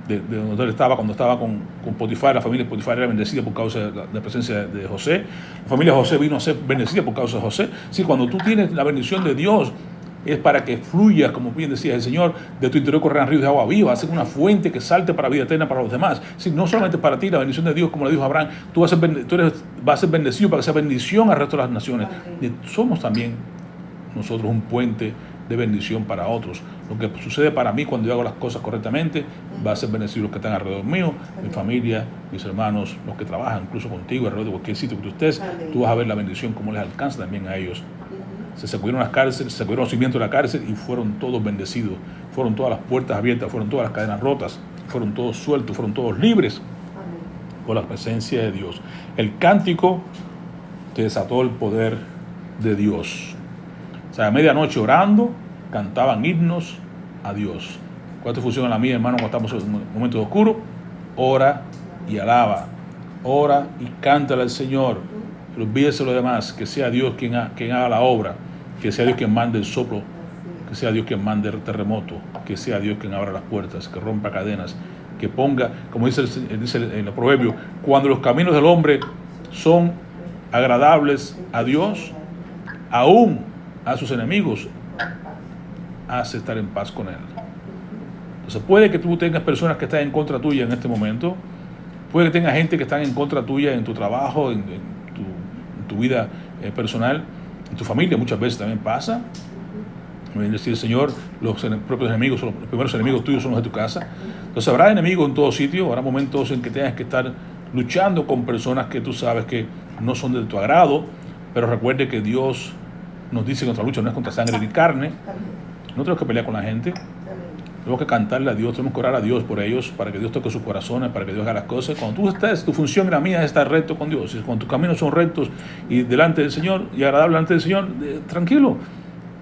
donde él estaba, cuando estaba con Potifar. La familia de Potifar era bendecida por causa de la presencia de José. La familia de José vino a ser bendecida por causa de José. Sí, cuando tú tienes la bendición de Dios, es para que fluya, como bien decía el Señor, de tu interior correrán ríos de agua viva, hacer una fuente que salte para vida eterna para los demás. Sí, no solamente para ti, la bendición de Dios, como le dijo Abraham, tú vas a ser bendecido para que sea bendición al resto de las naciones. Y somos también nosotros un puente de bendición para otros. Lo que sucede para mí cuando yo hago las cosas correctamente, va a ser bendecido los que están alrededor mío, mi familia, mis hermanos, los que trabajan, incluso contigo, alrededor de cualquier sitio que tú estés. Tú vas a ver la bendición, cómo les alcanza también a ellos. Se sacudieron las cárceles, se sacudieron los cimientos de la cárcel y fueron todos bendecidos. Fueron todas las puertas abiertas, fueron todas las cadenas rotas, fueron todos sueltos, fueron todos libres por la presencia de Dios. El cántico te desató el poder de Dios. O sea, a medianoche orando, cantaban himnos a Dios. ¿Cuál es tu función en la mía, hermano, cuando estamos en momentos oscuros? Ora y alaba. Ora y cántale al Señor. Pero olvídese lo demás, que sea Dios quien haga la obra, que sea Dios quien mande el soplo, que sea Dios quien mande el terremoto, que sea Dios quien abra las puertas, que rompa cadenas que ponga, como dice en el proverbio, cuando los caminos del hombre son agradables a Dios, aún a sus enemigos hace estar en paz con él. Entonces puede que tú tengas personas que están en contra tuya en este momento, puede que tengas gente que está en contra tuya en tu trabajo, en tu vida personal, en tu familia muchas veces también pasa. Es decir, el Señor, los propios enemigos, los primeros enemigos tuyos son los de tu casa. Entonces habrá enemigos en todo sitio, habrá momentos en que tengas que estar luchando con personas que tú sabes que no son de tu agrado, pero recuerde que Dios nos dice que nuestra lucha no es contra sangre ni carne. No tenemos que pelear con la gente, tenemos que cantarle a Dios, tenemos que orar a Dios por ellos, para que Dios toque sus corazones, para que Dios haga las cosas. Cuando tú estés, tu función y la mía es estar recto con Dios. Cuando tus caminos son rectos y delante del Señor, y agradables delante del Señor, tranquilo.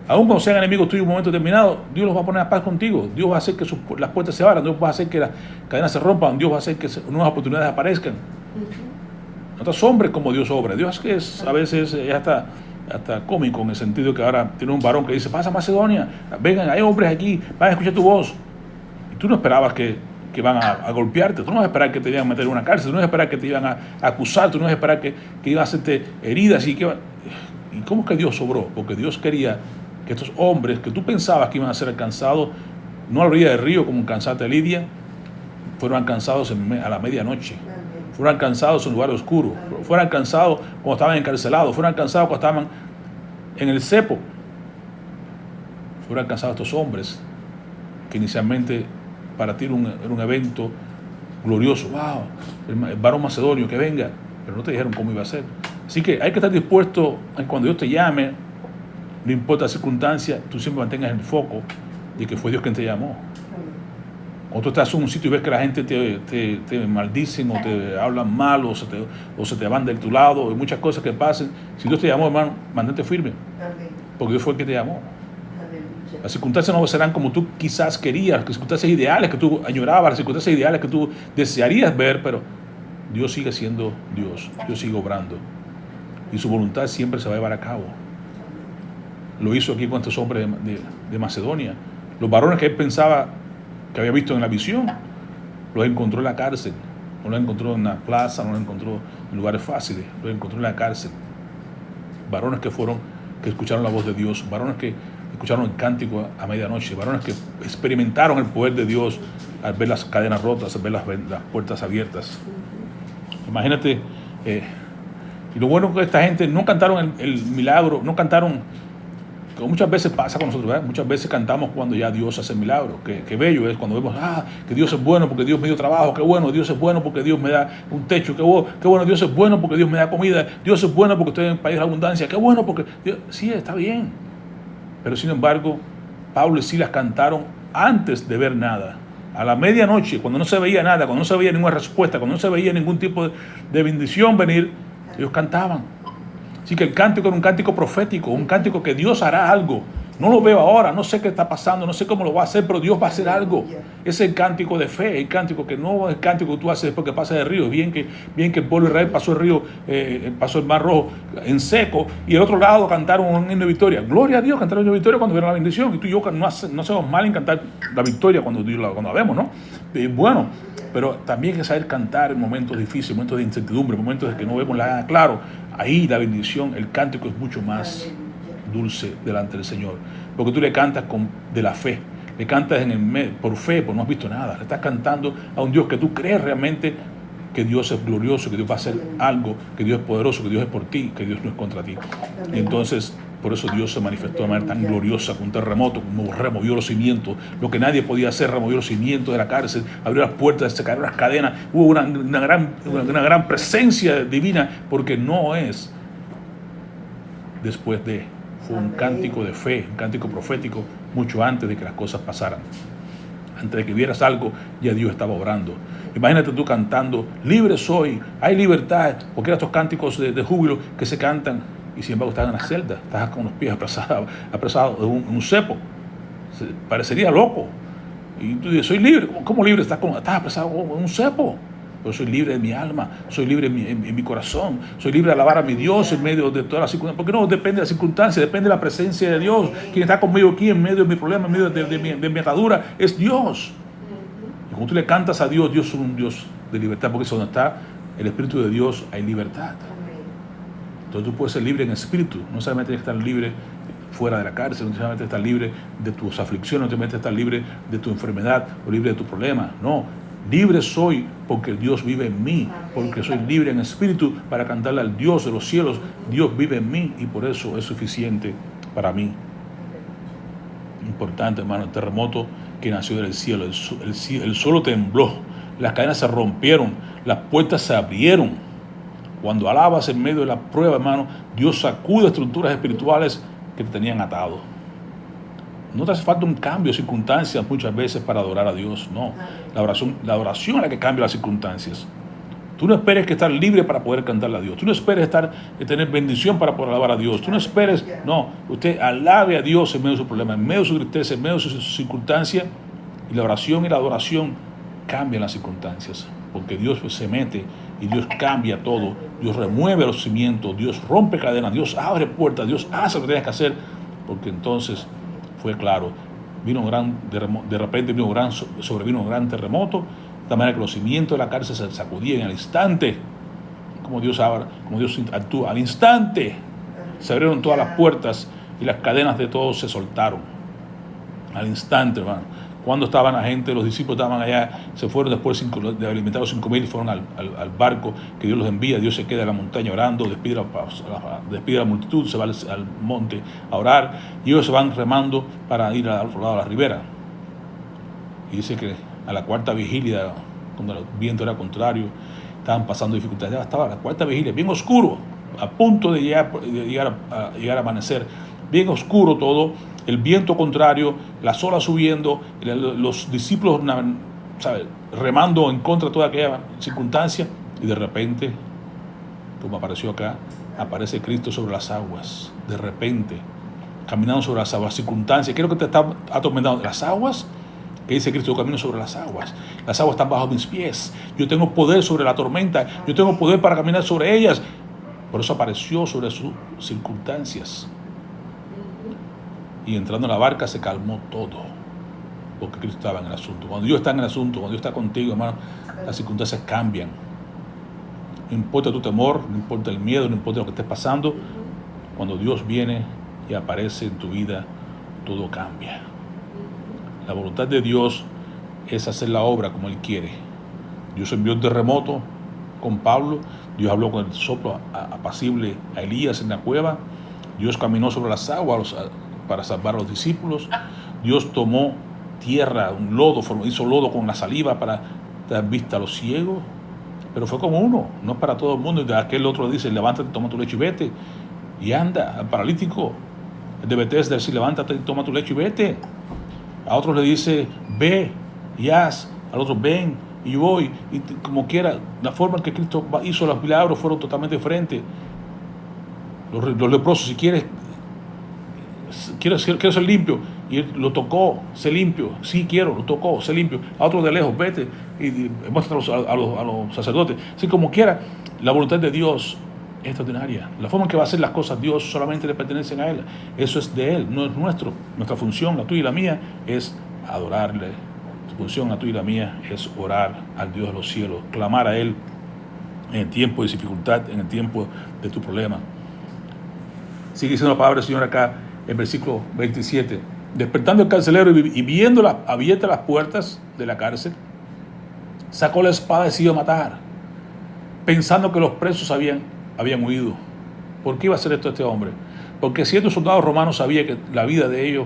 Aún cuando sean enemigos tuyos en un momento determinado, Dios los va a poner a paz contigo. Dios va a hacer que las puertas se abran, Dios va a hacer que las cadenas se rompan, Dios va a hacer que nuevas oportunidades aparezcan. No te asombres como Dios obra. Dios que es a veces hasta cómico, en el sentido que ahora tiene un varón que dice: pasa a Macedonia, vengan, hay hombres aquí, van a escuchar tu voz. Y tú no esperabas que van a golpearte, tú no vas a esperar que te iban a meter en una cárcel, tú no vas a esperar que te iban a acusar, tú no vas a esperar que iban a hacerte heridas. ¿Y cómo es que Dios obró? Porque Dios quería que estos hombres que tú pensabas que iban a ser alcanzados, no a la orilla del río como alcanzaste a Lidia, fueron alcanzados a la medianoche. Fueron alcanzados en lugares oscuros, fueron alcanzados cuando estaban encarcelados, fueron alcanzados cuando estaban en el cepo. Fueron alcanzados estos hombres que inicialmente para ti era un evento glorioso. ¡Wow! El varón macedonio que venga, pero no te dijeron cómo iba a ser. Así que hay que estar dispuesto a cuando Dios te llame, no importa la circunstancia, tú siempre mantengas el foco de que fue Dios quien te llamó. Cuando tú estás en un sitio y ves que la gente te maldicen o te hablan mal o se te van de tu lado, hay muchas cosas que pasen. Si Dios te llamó, hermano, mantente firme, porque Dios fue el que te llamó. Las circunstancias no serán como tú quizás querías, las circunstancias ideales que tú añorabas, las circunstancias ideales que tú desearías ver, pero Dios sigue siendo Dios, Dios sigue obrando y su voluntad siempre se va a llevar a cabo. Lo hizo aquí con estos hombres de Macedonia. Los varones que él pensaba que había visto en la visión, los encontró en la cárcel. No los encontró en la plaza, no los encontró en lugares fáciles, los encontró en la cárcel. Varones que escucharon la voz de Dios, varones que escucharon el cántico a medianoche, varones que experimentaron el poder de Dios al ver las cadenas rotas, al ver las puertas abiertas. Imagínate, y lo bueno es que esta gente no cantaron el milagro, no cantaron, como muchas veces pasa con nosotros, ¿verdad? Muchas veces cantamos cuando ya Dios hace el milagro. Qué bello es cuando vemos, que Dios es bueno porque Dios me dio trabajo, qué bueno, Dios es bueno porque Dios me da un techo, qué bueno, Dios es bueno porque Dios me da comida, Dios es bueno porque estoy en el país de la abundancia, qué bueno porque Dios... Sí, está bien. Pero sin embargo, Pablo y Silas cantaron antes de ver nada. A la medianoche, cuando no se veía nada, cuando no se veía ninguna respuesta, cuando no se veía ningún tipo de bendición venir, ellos cantaban. Así que el cántico era un cántico profético, un cántico que Dios hará algo. No lo veo ahora, no sé qué está pasando, no sé cómo lo va a hacer, pero Dios va a hacer algo. Es el cántico de fe, el cántico que no es el cántico que tú haces después que pasas el río. Bien que el pueblo de Israel pasó el río, pasó el Mar Rojo en seco, y el otro lado cantaron un himno de victoria. Gloria a Dios, cantaron un himno de victoria cuando vieron la bendición. Y tú y yo no hacemos mal en cantar la victoria cuando la vemos, ¿no? Bueno, pero también hay que saber cantar en momentos difíciles, momentos de incertidumbre, momentos en que no vemos nada claro. Ahí la bendición, el cántico es mucho más dulce delante del Señor, porque tú le cantas de la fe, le cantas por fe, porque no has visto nada, le estás cantando a un Dios que tú crees realmente que Dios es glorioso, que Dios va a hacer algo, que Dios es poderoso, que Dios es por ti, que Dios no es contra ti. Y entonces, por eso Dios se manifestó de manera tan gloriosa, con un terremoto, como removió los cimientos, lo que nadie podía hacer, removió los cimientos de la cárcel, abrió las puertas, se cayeron las cadenas, hubo una gran presencia divina, porque no es después de, fue un cántico de fe, un cántico profético, mucho antes de que las cosas pasaran. Antes de que vieras algo, ya Dios estaba obrando. Imagínate tú cantando, libre soy, hay libertad, porque eran estos cánticos de júbilo que se cantan, y sin embargo estás en la celda, estás con los pies apresados en un cepo. Parecería loco. Y tú dices, soy libre. ¿Cómo libre? Estás apresado en un cepo. Pero soy libre de mi alma, soy libre en mi corazón, soy libre de alabar a mi Dios en medio de todas las circunstancias. Porque no depende de las circunstancias, depende de la presencia de Dios. Quien está conmigo aquí en medio de mi problema, en medio de mi atadura, es Dios. Y Como tú le cantas a Dios, Dios es un Dios de libertad, porque es donde está el Espíritu de Dios, hay libertad. Entonces tú puedes ser libre en espíritu, no solamente tienes que estar libre fuera de la cárcel, no solamente estar libre de tus aflicciones, no solamente estar libre de tu enfermedad o libre de tu problema, no. Libre soy porque Dios vive en mí, porque soy libre en espíritu para cantarle al Dios de los cielos. Dios vive en mí y por eso es suficiente para mí. Importante, hermano, el terremoto que nació del cielo, el suelo tembló, las cadenas se rompieron, las puertas se abrieron. Cuando alabas en medio de la prueba, hermano, Dios sacude estructuras espirituales que te tenían atado. No te hace falta un cambio de circunstancias muchas veces para adorar a Dios, no. La oración es la que cambia las circunstancias. Tú no esperes que estar libre para poder cantarle a Dios. Tú no esperes tener bendición para poder alabar a Dios. Tú no esperes, no. Usted alabe a Dios en medio de su problema, en medio de su tristeza, en medio de sus circunstancias. Y la oración y la adoración cambian las circunstancias. Porque Dios se mete y Dios cambia todo. Dios remueve los cimientos, Dios rompe cadenas, Dios abre puertas, Dios hace lo que tienes que hacer. Porque entonces fue claro, de repente sobrevino un gran terremoto, de manera que los cimientos de la cárcel se sacudían al instante, como Dios actúa, al instante se abrieron todas las puertas y las cadenas de todos se soltaron, al instante, hermano. Cuando estaban la gente, los discípulos estaban allá, se fueron después de alimentar a los 5,000, fueron al barco que Dios los envía, Dios se queda en la montaña orando, despide a la multitud, se va al monte a orar, y ellos se van remando para ir al otro lado de la ribera. Y dice que a la cuarta vigilia, cuando el viento era contrario, estaban pasando dificultades, ya estaba la cuarta vigilia, bien oscuro, a punto de llegar a amanecer, bien oscuro todo, el viento contrario, las olas subiendo, los discípulos, ¿sabe?, remando en contra de toda aquella circunstancia, y de repente, como apareció acá, aparece Cristo sobre las aguas, de repente, caminando sobre las aguas, circunstancias. ¿Qué es lo que te está atormentando? Las aguas, que dice Cristo: yo camino sobre las aguas están bajo mis pies, yo tengo poder sobre la tormenta, yo tengo poder para caminar sobre ellas. Por eso apareció sobre sus circunstancias. Y entrando en la barca se calmó todo, porque Cristo estaba en el asunto. Cuando Dios está en el asunto, cuando Dios está contigo, hermano, las circunstancias cambian. No importa tu temor, no importa el miedo, no importa lo que estés pasando, cuando Dios viene y aparece en tu vida, todo cambia. La voluntad de Dios es hacer la obra como Él quiere. Dios envió un terremoto con Pablo, Dios habló con el soplo apacible a Elías en la cueva, Dios caminó sobre las aguas para salvar a los discípulos, Dios tomó tierra, un lodo, hizo lodo con la saliva para dar vista a los ciegos, pero fue como uno, no es para todo el mundo. Y de aquel otro dice: levántate, toma tu lecho y vete, y anda. Al paralítico, el de Bethesda, dice: levántate, toma tu lecho y vete. A otros le dice: ve y haz. Al otro: ven y voy. Y como quiera, la forma en que Cristo hizo los milagros fueron totalmente diferentes. Los leprosos: si quieres, quiero ser limpio, y él lo tocó, sé limpio. Sí, quiero, lo tocó, sé limpio. A otros: de lejos, vete y muéstralos a los sacerdotes. Así, como quiera, la voluntad de Dios es extraordinaria. La forma en que va a hacer las cosas Dios solamente le pertenecen a Él. Eso es de Él, no es nuestro. Nuestra función, la tuya y la mía, es adorarle. Su función, la tuya y la mía, es orar al Dios de los cielos, clamar a Él en el tiempo de dificultad, en el tiempo de tu problema. Sigue diciendo la palabra del Señor acá, en versículo 27. Despertando el carcelero y viendo abiertas las puertas de la cárcel, sacó la espada y se iba a matar, pensando que los presos habían huido. ¿Por qué iba a hacer esto este hombre? Porque ciertos soldados romanos sabían que la vida de ellos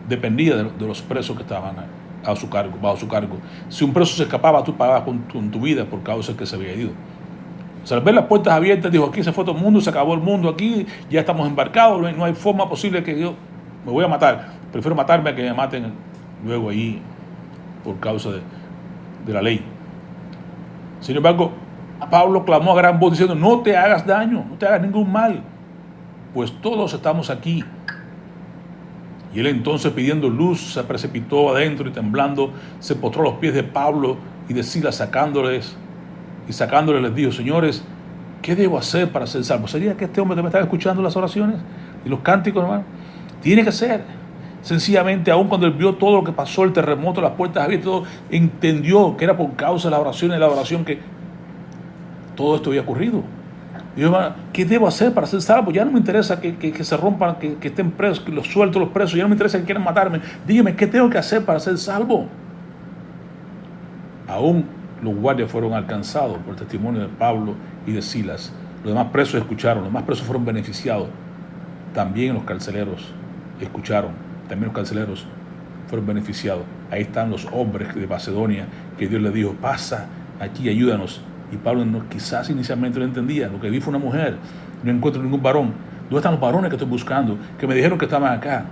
dependía de los presos que estaban bajo su cargo. Si un preso se escapaba, tú pagabas con tu vida por causa de que se había ido. O sea, al ver las puertas abiertas, dijo: aquí se fue todo el mundo, se acabó el mundo, aquí ya estamos embarcados, no hay forma posible que yo me voy a matar. Prefiero matarme a que me maten luego ahí por causa de la ley. Sin embargo, Pablo clamó a gran voz diciendo: no te hagas daño, no te hagas ningún mal, pues todos estamos aquí. Y él entonces, pidiendo luz, se precipitó adentro y temblando se postró a los pies de Pablo y de Silas, sacándoles les dijo: señores, ¿qué debo hacer para ser salvo? ¿Sería que este hombre que me estaba escuchando las oraciones y los cánticos, hermano? Tiene que ser Sencillamente, aun cuando él vio todo lo que pasó, el terremoto, las puertas abiertas, todo, entendió que era por causa de la oración y la oración que todo esto había ocurrido. Y yo, ¿qué debo hacer para ser salvo? Ya no me interesa que se rompan, que estén presos, que los suelto los presos, ya no me interesa que quieran matarme. Dígame, ¿qué tengo que hacer para ser salvo? Aún los guardias fueron alcanzados por el testimonio de Pablo y de Silas. Los demás presos escucharon, los demás presos fueron beneficiados. También los carceleros escucharon, también los carceleros fueron beneficiados. Ahí están los hombres de Macedonia que Dios les dijo, pasa aquí, ayúdanos. Y Pablo quizás inicialmente no entendía. Lo que vi fue una mujer, no encuentro ningún varón. ¿Dónde están los varones que estoy buscando? Que me dijeron que estaban acá.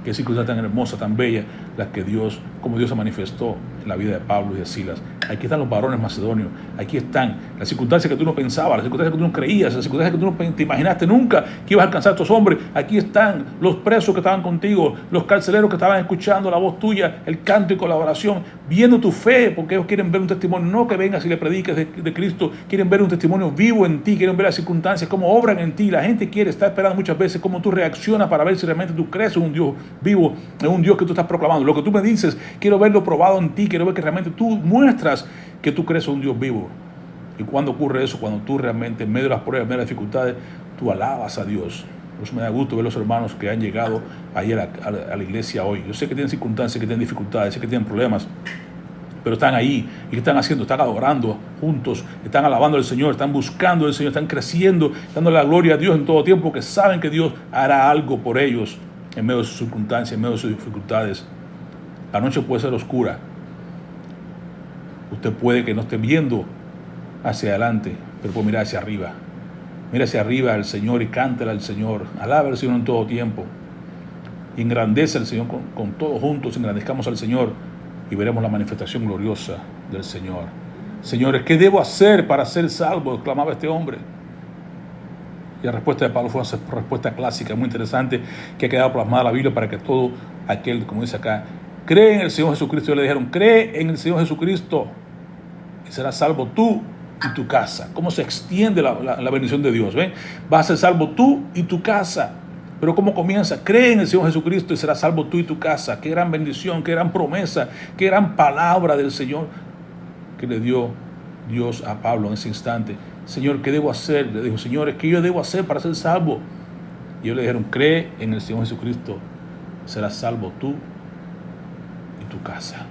Qué circunstancia tan hermosa, tan bella, las que Dios, como Dios se manifestó en la vida de Pablo y de Silas. Aquí están los varones macedonios, aquí están las circunstancias que tú no pensabas, las circunstancias que tú no creías, las circunstancias que tú no te imaginaste nunca que ibas a alcanzar a estos hombres. Aquí están los presos que estaban contigo, los carceleros que estaban escuchando la voz tuya, el canto y colaboración, viendo tu fe, porque ellos quieren ver un testimonio, no que vengas y le prediques de Cristo, quieren ver un testimonio vivo en ti, quieren ver las circunstancias, cómo obran en ti. La gente está esperando muchas veces cómo tú reaccionas para ver si realmente tú crees en un Dios vivo, en un Dios que tú estás proclamando. Lo que tú me dices, quiero verlo probado en ti, quiero ver que realmente tú muestras que tú crees en un Dios vivo. Y cuando ocurre eso, cuando tú realmente en medio de las pruebas, en medio de las dificultades, tú alabas a Dios. Por eso me da gusto ver los hermanos que han llegado ayer a la iglesia hoy. Yo sé que tienen circunstancias, que tienen dificultades, sé que tienen problemas, pero están ahí. ¿Y qué están haciendo? Están adorando juntos, están alabando al Señor, están buscando al Señor, están creciendo, dándole la gloria a Dios en todo tiempo, que saben que Dios hará algo por ellos en medio de sus circunstancias, en medio de sus dificultades. La noche puede ser oscura. Usted puede que no esté viendo hacia adelante, pero puede mirar hacia arriba. Mira hacia arriba al Señor y cántale al Señor. Alaba al Señor en todo tiempo. Y engrandece al Señor con todos juntos. Engrandezcamos al Señor y veremos la manifestación gloriosa del Señor. Señores, ¿qué debo hacer para ser salvo?, exclamaba este hombre. Y la respuesta de Pablo fue una respuesta clásica, muy interesante, que ha quedado plasmada en la Biblia para que todo aquel, como dice acá, cree en el Señor Jesucristo. Y le dijeron, cree en el Señor Jesucristo y serás salvo tú y tu casa. ¿Cómo se extiende la bendición de Dios? ¿Ven? Vas a ser salvo tú y tu casa. Pero ¿cómo comienza? Cree en el Señor Jesucristo y serás salvo tú y tu casa. Qué gran bendición, qué gran promesa, qué gran palabra del Señor que le dio Dios a Pablo en ese instante. Señor, ¿qué debo hacer? Le dijo, Señor, ¿qué yo debo hacer para ser salvo? Y ellos le dijeron, cree en el Señor Jesucristo, serás salvo tú y tu casa.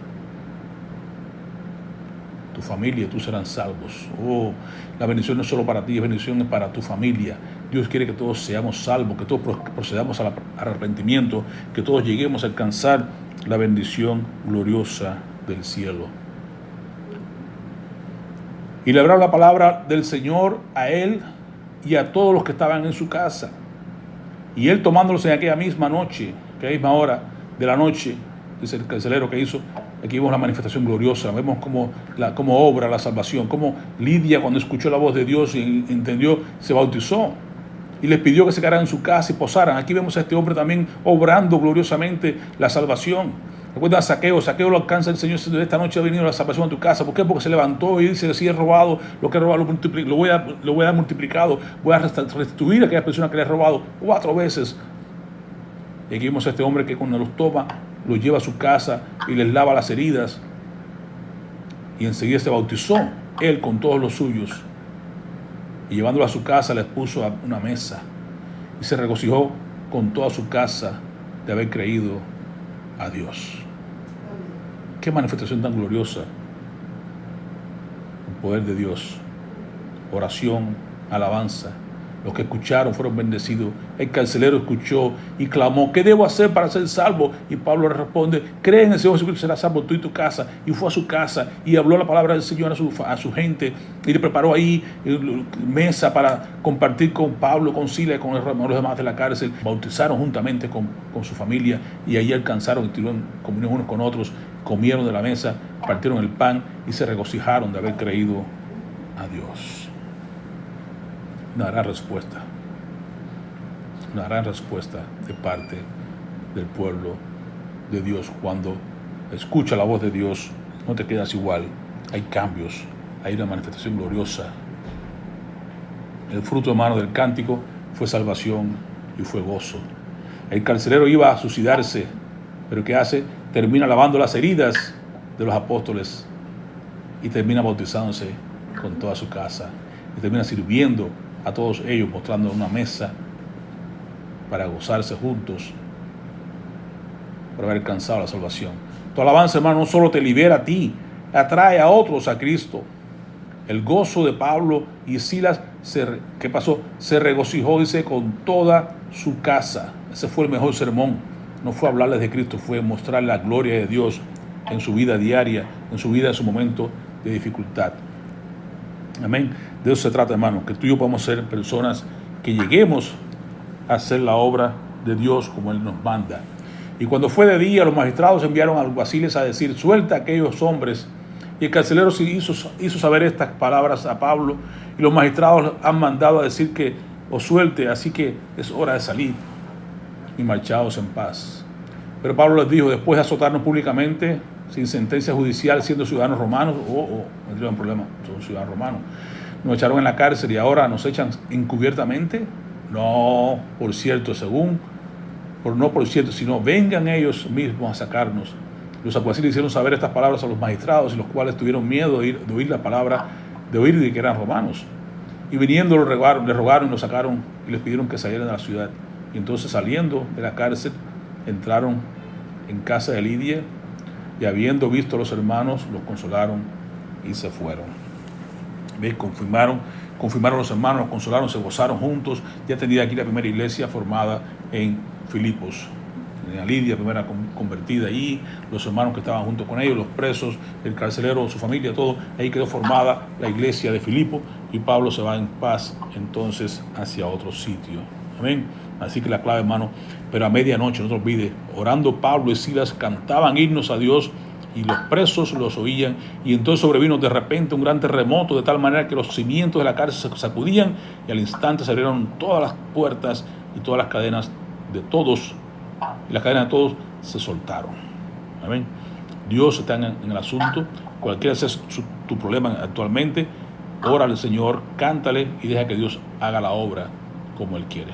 Tu familia, tú serán salvos. Oh, la bendición no es solo para ti, la bendición es para tu familia. Dios quiere que todos seamos salvos, que todos procedamos al arrepentimiento, que todos lleguemos a alcanzar la bendición gloriosa del cielo. Y le habló la palabra del Señor a él y a todos los que estaban en su casa. Y él, tomándolos en aquella misma noche, aquella misma hora de la noche, dice el carcelero que hizo, aquí vemos la manifestación gloriosa, vemos cómo obra la salvación, cómo Lidia, cuando escuchó la voz de Dios y entendió, se bautizó y les pidió que se quedaran en su casa y posaran. Aquí vemos a este hombre también obrando gloriosamente la salvación. Recuerda a Saqueo lo alcanza el Señor. Esta noche ha venido la salvación a tu casa. ¿Por qué? Porque se levantó y dice, si he robado, lo que he robado lo voy a dar multiplicado, voy a restituir a aquella persona que le he robado 4 veces. Y aquí vemos a este hombre que cuando los toma, los lleva a su casa y les lava las heridas. Y enseguida se bautizó, él con todos los suyos. Y llevándolo a su casa, les puso a una mesa. Y se regocijó con toda su casa de haber creído a Dios. Qué manifestación tan gloriosa. El poder de Dios. Oración, alabanza. Los que escucharon fueron bendecidos. El carcelero escuchó y clamó, ¿qué debo hacer para ser salvo? Y Pablo le responde, cree en el Señor Jesucristo, serás salvo tú y tu casa. Y fue a su casa y habló la palabra del Señor a su gente. Y le preparó ahí mesa para compartir con Pablo, con Silas y con los demás de la cárcel. Bautizaron juntamente con su familia y ahí alcanzaron y tuvieron comunión unos con otros. Comieron de la mesa, partieron el pan y se regocijaron de haber creído a Dios. Una gran respuesta de parte del pueblo de Dios. Cuando escucha la voz de Dios, no te quedas igual, hay cambios, hay una manifestación gloriosa. El fruto, hermano, del cántico fue salvación y fue gozo. El carcelero iba a suicidarse Pero ¿qué hace? Termina lavando las heridas de los apóstoles y termina bautizándose con toda su casa y termina sirviendo a todos ellos, mostrando una mesa para gozarse juntos por haber alcanzado la salvación. Tu alabanza, hermano, no solo te libera a ti, atrae a otros a Cristo. El gozo de Pablo y Silas, ¿qué pasó? Se regocijó, dice, con toda su casa. Ese fue el mejor sermón. No fue hablarles de Cristo, fue mostrar la gloria de Dios en su vida diaria, en su vida, en su momento de dificultad. Amén. De eso se trata, hermano, que tú y yo podamos ser personas que lleguemos a hacer la obra de Dios como Él nos manda. Y cuando fue de día, los magistrados enviaron a los alguaciles a decir: suelta a aquellos hombres. Y el carcelero hizo saber estas palabras a Pablo, y los magistrados han mandado a decir que os suelte, así que es hora de salir y marchaos en paz. Pero Pablo les dijo: después de azotarnos públicamente, sin sentencia judicial, siendo ciudadanos romanos, no tuvieron problema, son ciudadanos romanos, nos echaron en la cárcel y ahora nos echan encubiertamente. No, por cierto, no por cierto, sino vengan ellos mismos a sacarnos. Los alguaciles hicieron saber estas palabras a los magistrados, y los cuales tuvieron miedo de oír la palabra, de oír de que eran romanos. Y viniendo le rogaron y los sacaron y les pidieron que salieran de la ciudad. Y entonces, saliendo de la cárcel, entraron en casa de Lidia, y habiendo visto a los hermanos, los consolaron y se fueron. ¿Ves? Confirmaron a los hermanos, los consolaron, se gozaron juntos. Ya tenía aquí la primera iglesia formada en Filipos. A Lidia, primera convertida allí, los hermanos que estaban junto con ellos, los presos, el carcelero, su familia, todo. Ahí quedó formada la iglesia de Filipo, y Pablo se va en paz entonces hacia otro sitio. Amén. Así que la clave, hermano, pero a medianoche, no te olvides, orando Pablo y Silas cantaban himnos a Dios, y los presos los oían. Y entonces sobrevino de repente un gran terremoto, de tal manera que los cimientos de la cárcel se sacudían, y al instante se abrieron todas las puertas y todas las cadenas de todos, y las cadenas de todos se soltaron. Amén. Dios está en el asunto. Cualquiera sea tu problema actualmente, órale al Señor, cántale y deja que Dios haga la obra como Él quiere.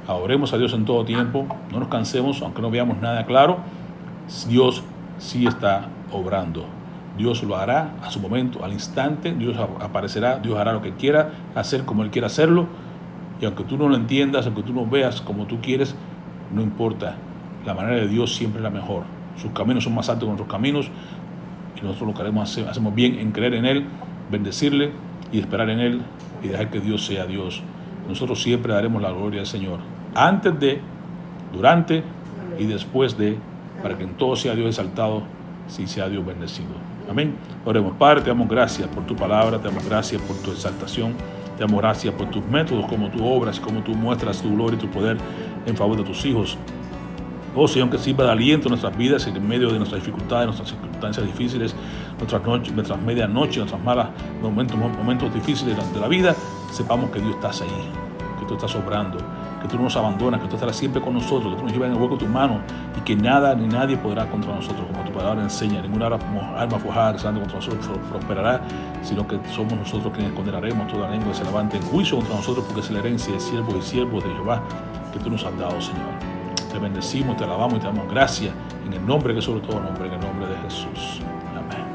Adoremos a Dios en todo tiempo, no nos cansemos, aunque no veamos nada claro. Dios sí está obrando. Dios lo hará a su momento, al instante. Dios aparecerá, Dios hará lo que quiera hacer como Él quiera hacerlo. Y aunque tú no lo entiendas, aunque tú no veas como tú quieres, no importa. La manera de Dios siempre es la mejor. Sus caminos son más altos que nuestros caminos, y nosotros lo que hacemos bien en creer en Él, bendecirle y esperar en Él, y dejar que Dios sea Dios. Nosotros siempre daremos la gloria al Señor, antes de, durante y después de, para que en todo sea Dios exaltado, y sea Dios bendecido. Amén. Oremos. Padre, te damos gracias por tu palabra, te damos gracias por tu exaltación, te damos gracias por tus métodos, como tú obras, como tú muestras tu gloria y tu poder en favor de tus hijos. Oh Señor, que sirva de aliento en nuestras vidas, en medio de nuestras dificultades, nuestras circunstancias difíciles, nuestras noches, nuestras medianoches, nuestras malas momentos difíciles de la vida. Sepamos que Dios estás ahí, que tú estás obrando, que tú no nos abandonas, que tú estarás siempre con nosotros, que tú nos llevas en el hueco de tu mano, y que nada ni nadie podrá contra nosotros, como tu palabra enseña. Ninguna arma forjada contra nosotros prosperará, sino que somos nosotros quienes condenaremos toda lengua que se levante en juicio contra nosotros, porque es la herencia de siervos y siervos de Jehová que tú nos has dado, Señor. Te bendecimos, te alabamos y te damos gracias en el nombre que sobre todo nombre, en el nombre de Jesús. Amén.